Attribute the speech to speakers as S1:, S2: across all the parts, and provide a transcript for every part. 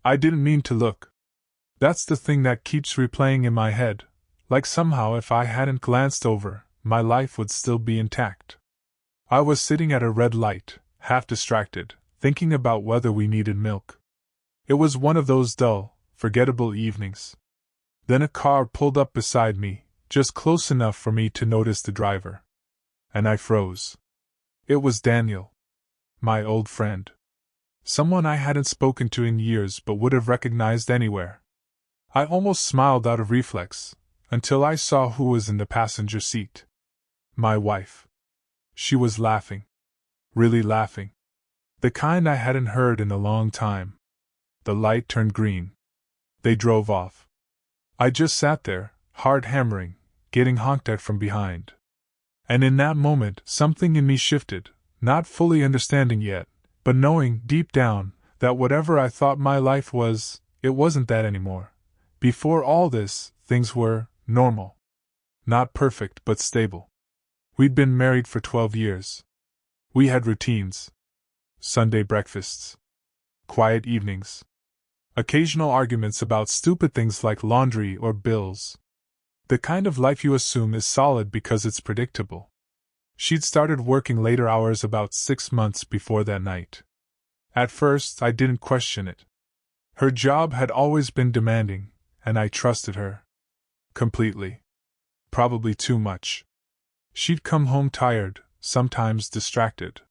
S1: I didn't mean to look. That's the thing that keeps replaying in my head, like somehow if I hadn't glanced over, my life would still be intact. I was sitting at a red light, half distracted, thinking about whether we needed milk. It was one of those dull, forgettable evenings. Then a car pulled up beside me, just close enough for me to notice the driver. And I froze. It was Daniel. My old friend. Someone I hadn't spoken to in years but would have recognized anywhere. I almost smiled out of reflex, until I saw who was in the passenger seat. My wife. She was laughing. Really laughing. The kind I hadn't heard in a long time. The light turned green. They drove off. I just sat there, hard hammering, getting honked at from behind. And in that moment, something in me shifted, not fully understanding yet, but knowing, deep down, that whatever I thought my life was, it wasn't that anymore. Before all this, things were normal. Not perfect, but stable. We'd been married for 12 years. We had routines. Sunday breakfasts. Quiet evenings. Occasional arguments about stupid things like laundry or bills. The kind of life you assume is solid because it's predictable. She'd started working later hours about 6 months before that night. At first, I didn't question it. Her job had always been demanding, and I trusted her. Completely. Probably too much. She'd come home tired, sometimes distracted.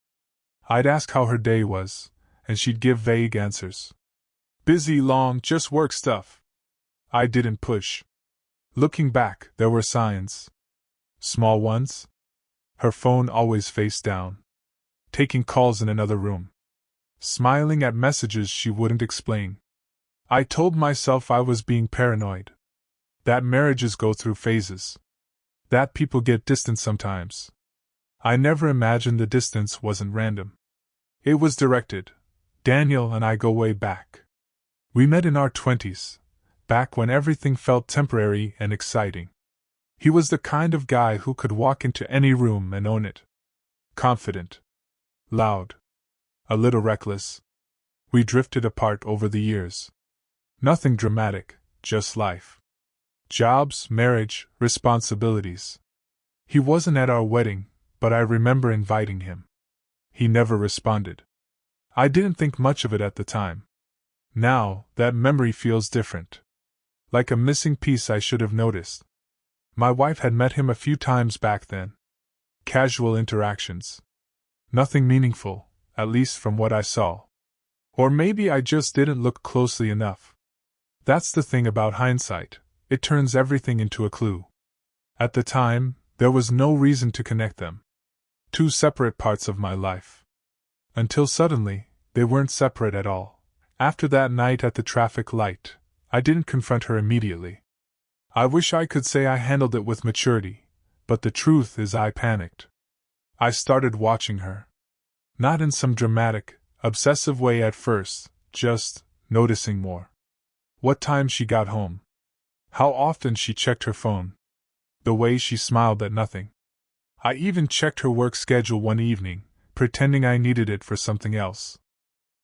S1: I'd ask how her day was, and she'd give vague answers. Busy, long, just work stuff. I didn't push. Looking back, there were signs. Small ones. Her phone always face down. Taking calls in another room. Smiling at messages she wouldn't explain. I told myself I was being paranoid. That marriages go through phases. That people get distant sometimes. I never imagined the distance wasn't random. It was directed. Daniel and I go way back. We met in our 20s, back when everything felt temporary and exciting. He was the kind of guy who could walk into any room and own it. Confident. Loud. A little reckless. We drifted apart over the years. Nothing dramatic, just life. Jobs, marriage, responsibilities. He wasn't at our wedding, but I remember inviting him. He never responded. I didn't think much of it at the time. Now, that memory feels different. Like a missing piece I should have noticed. My wife had met him a few times back then. Casual interactions. Nothing meaningful, at least from what I saw. Or maybe I just didn't look closely enough. That's the thing about hindsight, it turns everything into a clue. At the time, there was no reason to connect them. Two separate parts of my life. Until suddenly, they weren't separate at all. After that night at the traffic light, I didn't confront her immediately. I wish I could say I handled it with maturity, but the truth is I panicked. I started watching her. Not in some dramatic, obsessive way at first, just noticing more. What time she got home. How often she checked her phone. The way she smiled at nothing. I even checked her work schedule one evening, pretending I needed it for something else.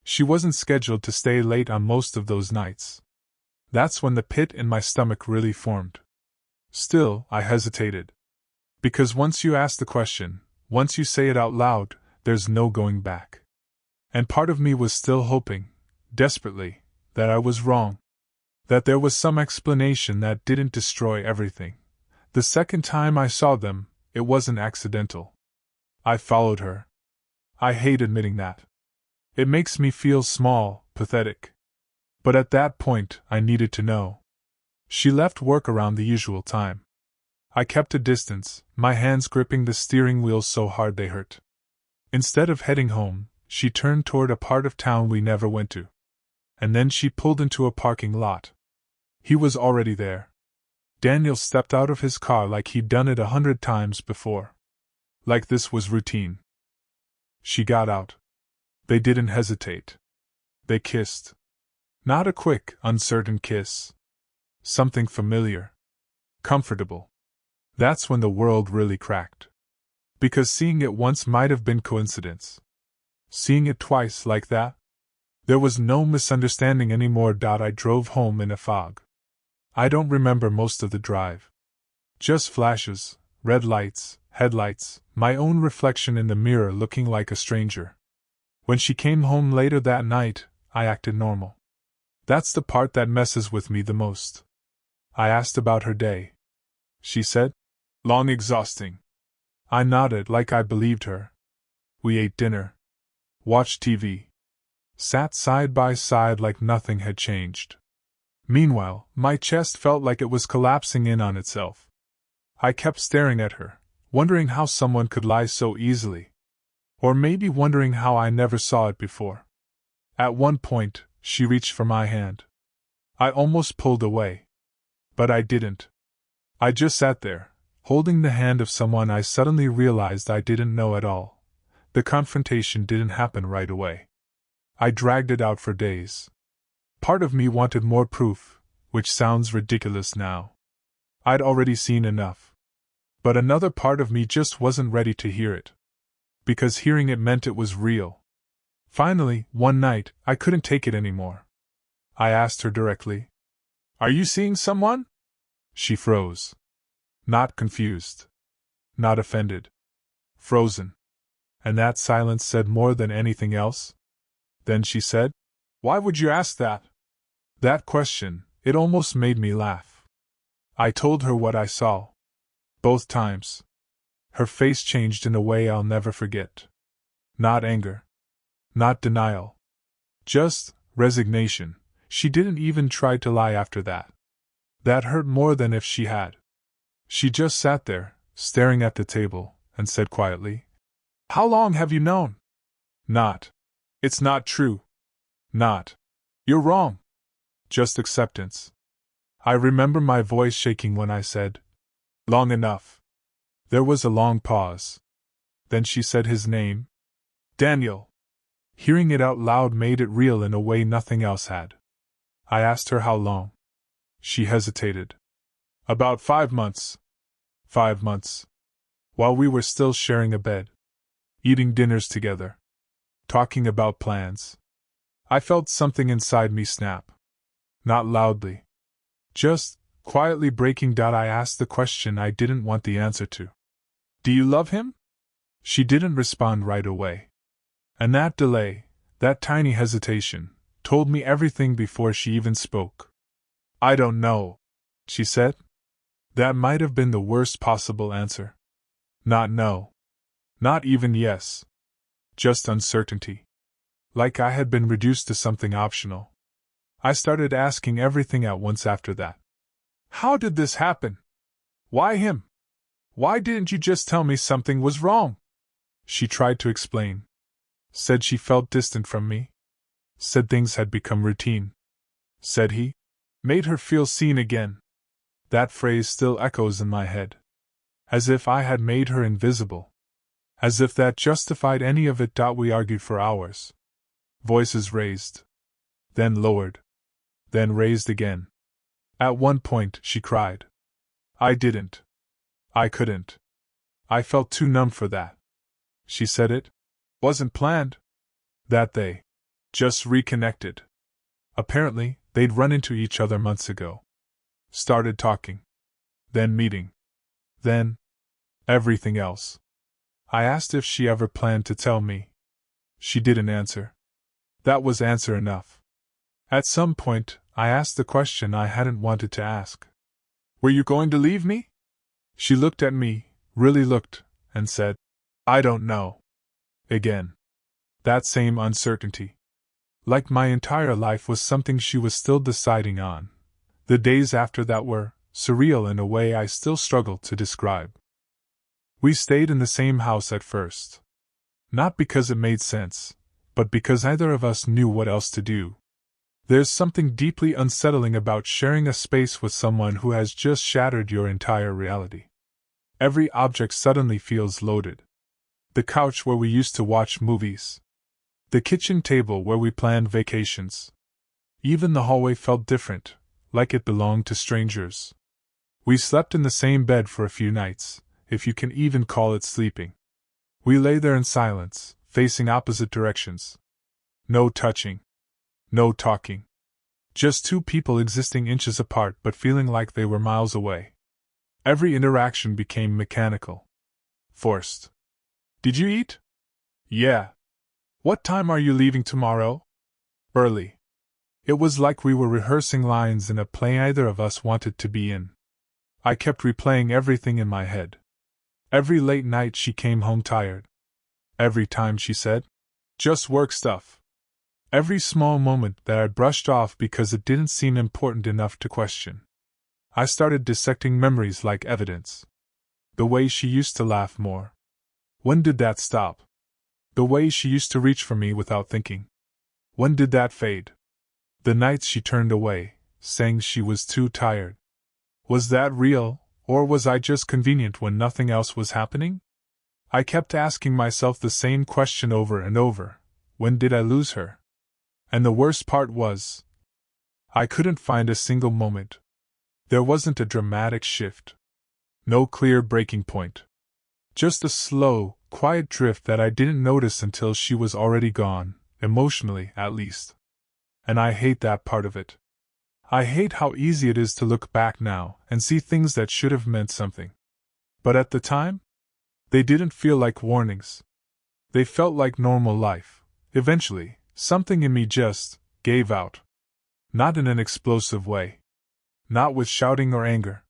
S1: She wasn't scheduled to stay late on most of those nights. That's when the pit in my stomach really formed. Still, I hesitated. Because once you ask the question, once you say it out loud, there's no going back. And part of me was still hoping, desperately, that I was wrong. That there was some explanation that didn't destroy everything. The second time I saw them, it wasn't accidental. I followed her. I hate admitting that. It makes me feel small, pathetic. But at that point, I needed to know. She left work around the usual time. I kept a distance, my hands gripping the steering wheel so hard they hurt. Instead of heading home, she turned toward a part of town we never went to. And then she pulled into a parking lot. He was already there. Daniel stepped out of his car like he'd done it 100 times before. Like this was routine. She got out. They didn't hesitate. They kissed. Not a quick, uncertain kiss. Something familiar. Comfortable. That's when the world really cracked. Because seeing it once might have been coincidence. Seeing it twice like that? There was no misunderstanding anymore. I drove home in a fog. I don't remember most of the drive. Just flashes, red lights, headlights, my own reflection in the mirror looking like a stranger. When she came home later that night, I acted normal. That's the part that messes with me the most. I asked about her day. She said, "Long, exhausting." I nodded like I believed her. We ate dinner, watched TV, sat side by side like nothing had changed. Meanwhile, my chest felt like it was collapsing in on itself. I kept staring at her, wondering how someone could lie so easily. Or maybe wondering how I never saw it before. At one point, she reached for my hand. I almost pulled away. But I didn't. I just sat there, holding the hand of someone I suddenly realized I didn't know at all. The confrontation didn't happen right away. I dragged it out for days. Part of me wanted more proof, which sounds ridiculous now. I'd already seen enough. But another part of me just wasn't ready to hear it. Because hearing it meant it was real. Finally, one night, I couldn't take it anymore. I asked her directly, "Are you seeing someone?" She froze. Not confused. Not offended. Frozen. And that silence said more than anything else. Then she said, "Why would you ask that?" That question, it almost made me laugh. I told her what I saw. Both times. Her face changed in a way I'll never forget. Not anger. Not denial. Just resignation. She didn't even try to lie after that. That hurt more than if she had. She just sat there, staring at the table, and said quietly, "How long have you known?" Not, "It's not true." Not, "You're wrong." Just acceptance. I remember my voice shaking when I said, "Long enough." There was a long pause. Then she said his name. Daniel. Hearing it out loud made it real in a way nothing else had. I asked her how long. She hesitated. "About 5 months. 5 months. While we were still sharing a bed. Eating dinners together. Talking about plans." I felt something inside me snap. Not loudly. Just quietly breaking. I asked the question I didn't want the answer to. "Do you love him?" She didn't respond right away. And that delay, that tiny hesitation, told me everything before she even spoke. "I don't know," she said. That might have been the worst possible answer. Not no. Not even yes. Just uncertainty. Like I had been reduced to something optional. I started asking everything at once after that. "How did this happen? Why him? Why didn't you just tell me something was wrong?" She tried to explain. Said she felt distant from me. Said things had become routine. Said he made her feel seen again. That phrase still echoes in my head. As if I had made her invisible. As if that justified any of it. We argued for hours. Voices raised. Then lowered. Then raised again. At one point, she cried. I didn't. I couldn't. I felt too numb for that. She said it wasn't planned. That they just reconnected. Apparently, they'd run into each other months ago. Started talking. Then meeting. Then everything else. I asked if she ever planned to tell me. She didn't answer. That was answer enough. At some point, I asked the question I hadn't wanted to ask. Were you going to leave me? She looked at me, really looked, and said, I don't know. Again. That same uncertainty. Like my entire life was something she was still deciding on. The days after that were surreal in a way I still struggle to describe. We stayed in the same house at first. Not because it made sense, but because neither of us knew what else to do. There's something deeply unsettling about sharing a space with someone who has just shattered your entire reality. Every object suddenly feels loaded. The couch where we used to watch movies. The kitchen table where we planned vacations. Even the hallway felt different, like it belonged to strangers. We slept in the same bed for a few nights, if you can even call it sleeping. We lay there in silence, facing opposite directions. No touching. No talking. Just two people existing inches apart but feeling like they were miles away. Every interaction became mechanical. Forced. Did you eat? Yeah. What time are you leaving tomorrow? Early. It was like we were rehearsing lines in a play neither of us wanted to be in. I kept replaying everything in my head. Every late night she came home tired. Every time she said, "Just work stuff." Every small moment that I brushed off because it didn't seem important enough to question. I started dissecting memories like evidence. The way she used to laugh more. When did that stop? The way she used to reach for me without thinking. When did that fade? The nights she turned away, saying she was too tired. Was that real, or was I just convenient when nothing else was happening? I kept asking myself the same question over and over. When did I lose her? And the worst part was, I couldn't find a single moment. There wasn't a dramatic shift. No clear breaking point. Just a slow, quiet drift that I didn't notice until she was already gone, emotionally at least. And I hate that part of it. I hate how easy it is to look back now and see things that should have meant something. But at the time, they didn't feel like warnings. They felt like normal life. Eventually, something in me just gave out. Not in an explosive way. Not with shouting or anger.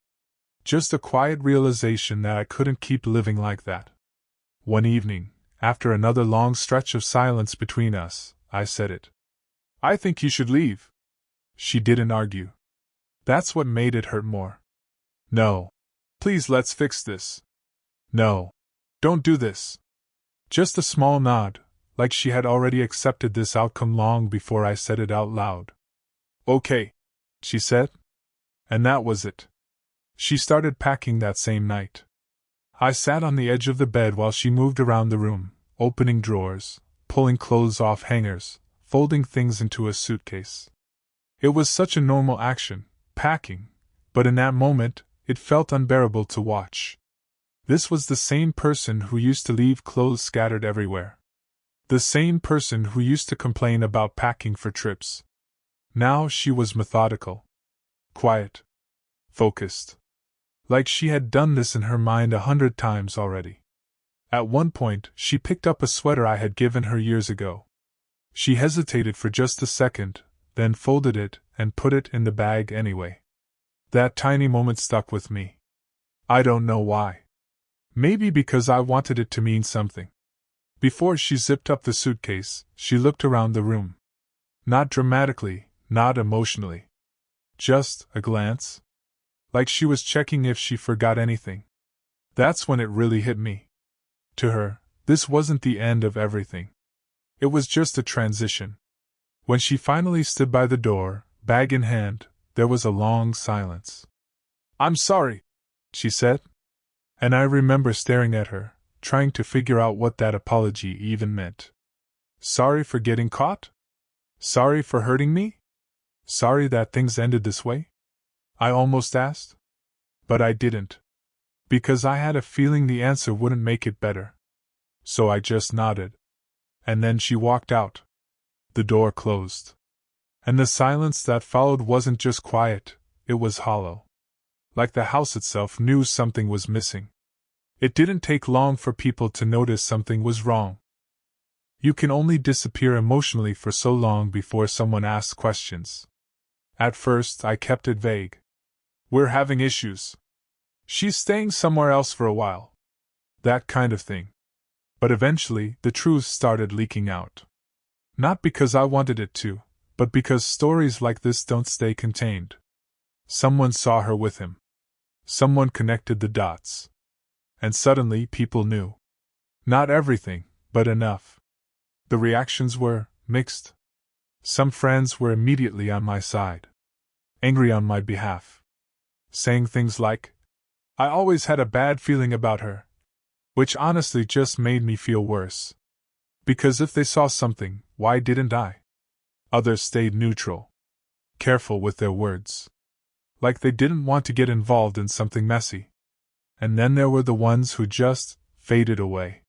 S1: Just a quiet realization that I couldn't keep living like that. One evening, after another long stretch of silence between us, I said it. "I think you should leave." She didn't argue. That's what made it hurt more. "No. Please, let's fix this." "No. Don't do this." Just a small nod, like she had already accepted this outcome long before I said it out loud. "Okay," she said. And that was it. She started packing that same night. I sat on the edge of the bed while she moved around the room, opening drawers, pulling clothes off hangers, folding things into a suitcase. It was such a normal action, packing, but in that moment, it felt unbearable to watch. This was the same person who used to leave clothes scattered everywhere. The same person who used to complain about packing for trips. Now she was methodical. Quiet. Focused. Like she had done this in her mind 100 times already. At one point, she picked up a sweater I had given her years ago. She hesitated for just a second, then folded it and put it in the bag anyway. That tiny moment stuck with me. I don't know why. Maybe because I wanted it to mean something. Before she zipped up the suitcase, she looked around the room. Not dramatically, not emotionally. Just a glance. Like she was checking if she forgot anything. That's when it really hit me. To her, this wasn't the end of everything. It was just a transition. When she finally stood by the door, bag in hand, there was a long silence. "I'm sorry," she said. And I remember staring at her, trying to figure out what that apology even meant. Sorry for getting caught? Sorry for hurting me? Sorry that things ended this way? I almost asked. But I didn't. Because I had a feeling the answer wouldn't make it better. So I just nodded. And then she walked out. The door closed. And the silence that followed wasn't just quiet, it was hollow. Like the house itself knew something was missing. It didn't take long for people to notice something was wrong. You can only disappear emotionally for so long before someone asks questions. At first, I kept it vague. "We're having issues. She's staying somewhere else for a while." That kind of thing. But eventually, the truth started leaking out. Not because I wanted it to, but because stories like this don't stay contained. Someone saw her with him. Someone connected the dots. And suddenly people knew. Not everything, but enough. The reactions were mixed. Some friends were immediately on my side. Angry on my behalf. Saying things like, "I always had a bad feeling about her." Which honestly just made me feel worse. Because if they saw something, why didn't I? Others stayed neutral. Careful with their words. Like they didn't want to get involved in something messy. And then there were the ones who just faded away.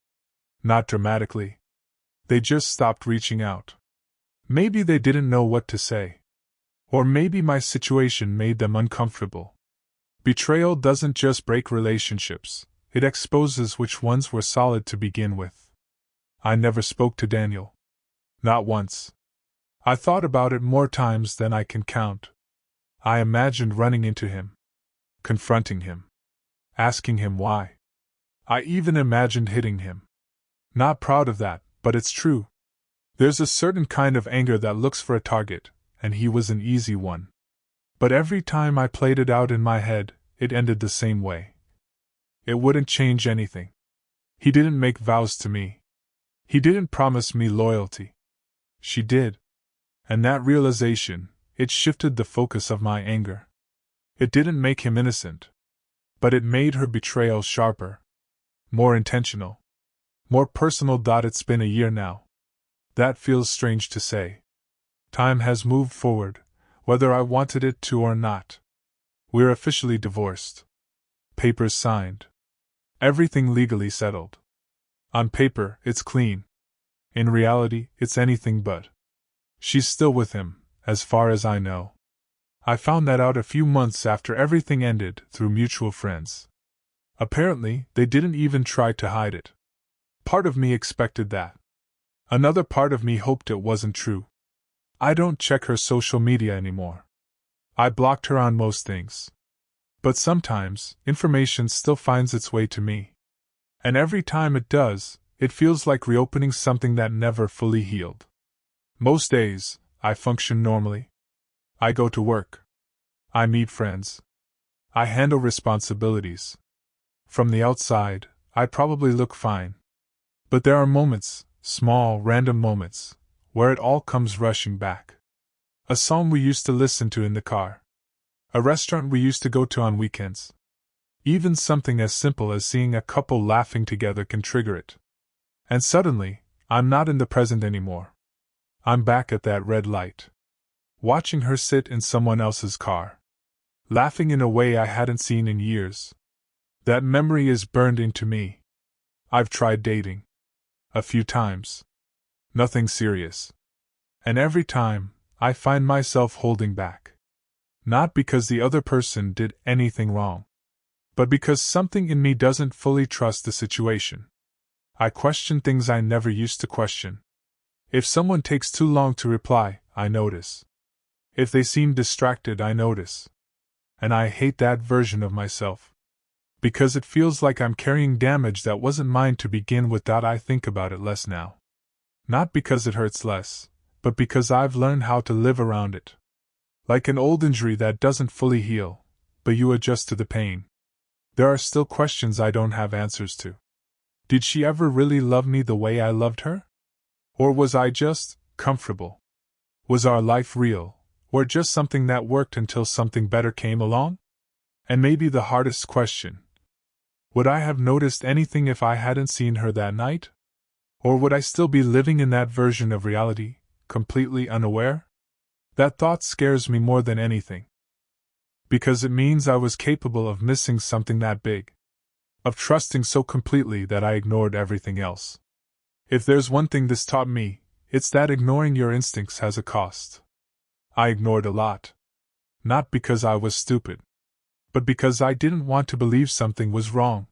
S1: Not dramatically. They just stopped reaching out. Maybe they didn't know what to say. Or maybe my situation made them uncomfortable. Betrayal doesn't just break relationships, it exposes which ones were solid to begin with. I never spoke to Daniel. Not once. I thought about it more times than I can count. I imagined running into him, confronting him, asking him why. I even imagined hitting him. Not proud of that, but it's true. There's a certain kind of anger that looks for a target, and he was an easy one. But every time I played it out in my head, it ended the same way. It wouldn't change anything. He didn't make vows to me. He didn't promise me loyalty. She did. And that realization, it shifted the focus of my anger. It didn't make him innocent. But it made her betrayal sharper. More intentional. More personal. It's been a year now. That feels strange to say. Time has moved forward, whether I wanted it to or not. We're officially divorced. Papers signed. Everything legally settled. On paper, it's clean. In reality, it's anything but. She's still with him, as far as I know. I found that out a few months after everything ended through mutual friends. Apparently, they didn't even try to hide it. Part of me expected that. Another part of me hoped it wasn't true. I don't check her social media anymore. I blocked her on most things. But sometimes, information still finds its way to me. And every time it does, it feels like reopening something that never fully healed. Most days, I function normally. I go to work. I meet friends. I handle responsibilities. From the outside, I probably look fine. But there are moments, small, random moments, where it all comes rushing back. A song we used to listen to in the car. A restaurant we used to go to on weekends. Even something as simple as seeing a couple laughing together can trigger it. And suddenly, I'm not in the present anymore. I'm back at that red light. Watching her sit in someone else's car. Laughing in a way I hadn't seen in years. That memory is burned into me. I've tried dating. A few times. Nothing serious. And every time, I find myself holding back. Not because the other person did anything wrong, but because something in me doesn't fully trust the situation. I question things I never used to question. If someone takes too long to reply, I notice. If they seem distracted, I notice. And I hate that version of myself. Because it feels like I'm carrying damage that wasn't mine to begin with. I think about it less now. Not because it hurts less, but because I've learned how to live around it. Like an old injury that doesn't fully heal, but you adjust to the pain. There are still questions I don't have answers to. Did she ever really love me the way I loved her? Or was I just comfortable? Was our life real, or just something that worked until something better came along? And maybe the hardest question. Would I have noticed anything if I hadn't seen her that night? Or would I still be living in that version of reality, completely unaware? That thought scares me more than anything. Because it means I was capable of missing something that big. Of trusting so completely that I ignored everything else. If there's one thing this taught me, it's that ignoring your instincts has a cost. I ignored a lot. Not because I was stupid. But because I didn't want to believe something was wrong.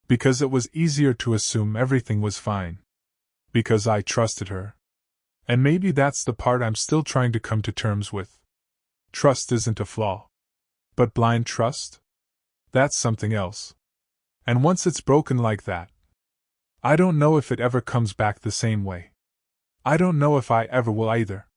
S1: Because it was easier to assume everything was fine. Because I trusted her. And maybe that's the part I'm still trying to come to terms with. Trust isn't a flaw. But blind trust? That's something else. And once it's broken like that, I don't know if it ever comes back the same way. I don't know if I ever will either.